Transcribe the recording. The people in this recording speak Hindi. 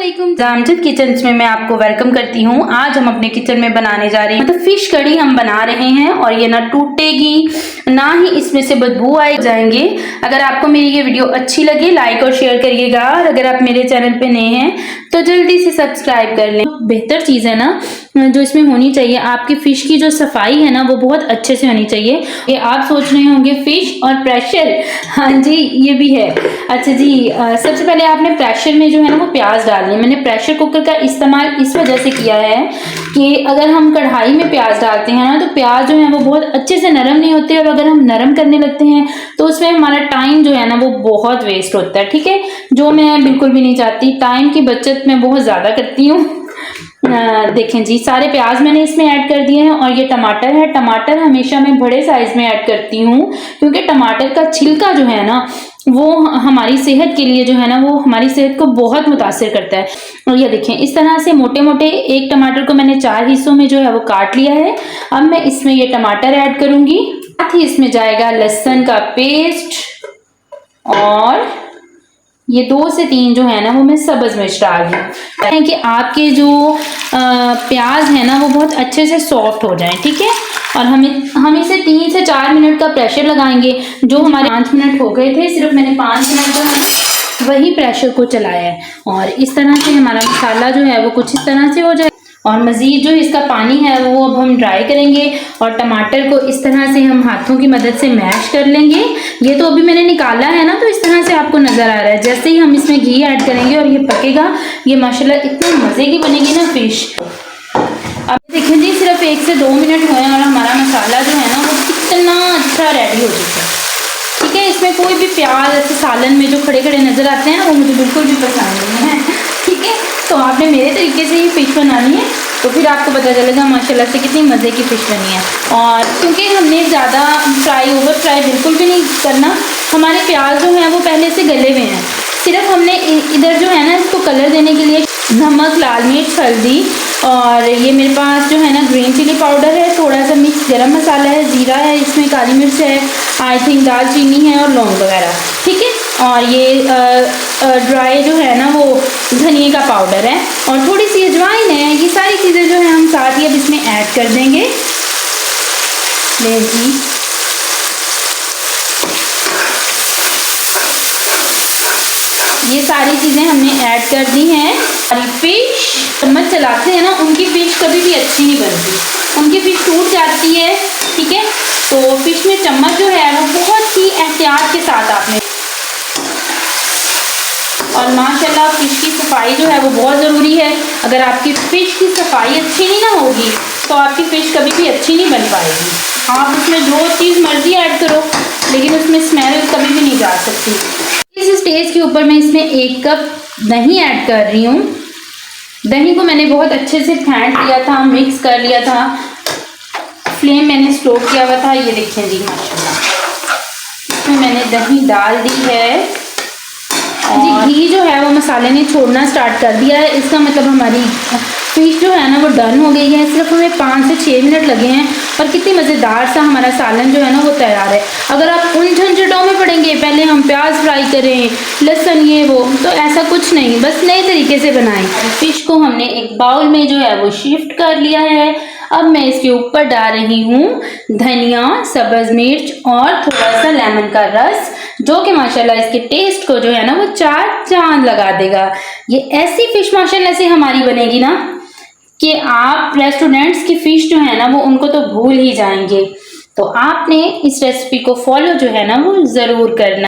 अस्सलामुअलैकुम, जामजद किचन्स में मैं आपको वेलकम करती हूँ। आज हम अपने किचन में बनाने जा रहे हैं मतलब फिश कड़ी हम बना रहे हैं और ये ना टूटेगी ना ही इसमें से बदबू आए जाएंगे। अगर आपको मेरी ये वीडियो अच्छी लगे लाइक और शेयर करिएगा और अगर आप मेरे चैनल पे नए हैं तो जल्दी से सब्सक्राइब कर लें। बेहतर चीज़ है ना जो इसमें होनी चाहिए, आपकी फिश की जो सफाई है ना वो बहुत अच्छे से होनी चाहिए। ये आप सोच रहे होंगे फिश और प्रेशर, हाँ जी ये भी है। अच्छा जी, सबसे पहले आपने प्रेशर में जो है ना वो प्याज डालनी है। मैंने प्रेशर कुकर का इस्तेमाल इस वजह से किया है कि अगर हम कढ़ाई में प्याज डालते हैं ना तो प्याज जो है वो बहुत अच्छे से नरम नहीं होते और अगर हम नरम करने लगते हैं तो उसमें हमारा टाइम जो है ना वो बहुत वेस्ट होता है। ठीक है, जो मैं बिल्कुल भी नहीं चाहती। टाइम की बचत मैं बहुत ज़्यादा करती हूँ। देखें जी, सारे प्याज मैंने इसमें ऐड कर दिए हैं और ये टमाटर है। टमाटर हमेशा मैं बड़े साइज में ऐड करती हूँ क्योंकि टमाटर का छिलका जो है ना वो हमारी सेहत के लिए जो है ना वो हमारी सेहत को बहुत मुतासिर करता है। और ये देखें इस तरह से मोटे मोटे एक टमाटर को मैंने 4 हिस्सों में जो है वो काट लिया है। अब मैं इसमें ये टमाटर ऐड करूंगी, साथ ही इसमें जाएगा लहसुन का पेस्ट और ये 2 से 3 जो है ना वो मैं सब्ज मिर्च डाल रही हूँ कि आपके जो प्याज है ना वो बहुत अच्छे से सॉफ्ट हो जाए। ठीक है, और हम इसे 3 से 4 मिनट का प्रेशर लगाएंगे। जो हमारे 5 मिनट हो गए थे, सिर्फ मैंने 5 मिनट जो है वही प्रेशर को चलाया है और इस तरह से हमारा मसाला जो है वो कुछ इस तरह से हो जाए। और मज़ीद जो इसका पानी है वो अब हम ड्राई करेंगे और टमाटर को इस तरह से हम हाथों की मदद से मैश कर लेंगे। ये तो अभी मैंने निकाला है ना तो इस तरह से आपको नज़र आ रहा है। जैसे ही हम इसमें घी ऐड करेंगे और ये पकेगा, ये माशाल्लाह इतने मज़े की बनेगी ना फिश। अब देखें जी, सिर्फ 1 से 2 मिनट हुए और हमारा मसाला जो है ना वो कितना अच्छा रेडी हो चुका है। ठीक है, इसमें कोई भी प्याज ऐसे सालन में जो खड़े खड़े नज़र आते हैं ना वो मुझे बिल्कुल भी पसंद नहीं है। ठीक है, तो आपने मेरे तरीके से ही फ़िश बनानी है तो फिर आपको पता चलेगा माशाल्लाह से कितनी मज़े की फ़िश बनी है। और क्योंकि हमने ज़्यादा ओवर फ्राई बिल्कुल भी नहीं करना, हमारे प्याज जो हैं वो पहले से गले हुए हैं। सिर्फ हमने इधर जो है ना इसको कलर देने के लिए नमक, लाल मिर्च, हल्दी और ये मेरे पास जो है ना ग्रीन चिली पाउडर है, थोड़ा सा मिक्स गरम मसाला है, ज़ीरा है, इसमें काली मिर्च है, आई थिंक दालचीनी है और लौंग वगैरह। ठीक है, और ये ड्राई जो है ना वो धनिए का पाउडर है और थोड़ी सी अजवाइन है। ये सारी चीज़ें जो है हम साथ ही अब इसमें ऐड कर देंगे। ले जी, ये सारी चीज़ें हमने ऐड कर दी हैं। और फिश चम्मच चलाते हैं ना उनकी फिश कभी भी अच्छी नहीं बनती, उनकी फिश टूट जाती है। ठीक है, तो फिश में चम्मच जो है वो बहुत ही एहतियात के साथ आपने, और माशाल्लाह फिश की सफाई जो है वो बहुत ज़रूरी है। अगर आपकी फ़िश की सफाई अच्छी नहीं ना होगी तो आपकी फ़िश कभी भी अच्छी नहीं बन पाएगी। आप उसमें जो चीज़ मर्ज़ी ऐड करो लेकिन उसमें स्मेल कभी भी नहीं जा सकती। इस स्टेज के ऊपर मैं इसमें 1 कप दही ऐड कर रही हूँ। दही को मैंने बहुत अच्छे से फेंट लिया था, मिक्स कर लिया था, फ्लेम मैंने स्लो किया हुआ था। ये देखिए जी माशाल्लाह इसमें मैंने दही डाल दी है जी। घी जो है वो मसाले ने छोड़ना स्टार्ट कर दिया है, इसका मतलब हमारी फिश जो है ना वो डन हो गई है। सिर्फ हमें 5 से 6 मिनट लगे हैं और कितनी मज़ेदार सा हमारा सालन जो है ना वो तैयार है। अगर आप उन झंझटों में पड़ेंगे पहले हम प्याज फ्राई करें, लहसुन ये वो, तो ऐसा कुछ नहीं, बस नए तरीके से बनाएं। फिश को हमने एक बाउल में जो है वो शिफ्ट कर लिया है। अब मैं इसके ऊपर डाल रही हूँ धनिया, सब्ज़ मिर्च और थोड़ा सा लेमन का रस, जो कि माशाल्लाह इसके टेस्ट को जो है ना वो 4 चांद लगा देगा। ये ऐसी फिश माशाल्लाह से हमारी बनेगी ना कि आप रेस्टोरेंट्स की फ़िश जो है ना वो उनको तो भूल ही जाएंगे। तो आपने इस रेसिपी को फॉलो जो है ना वो ज़रूर करना।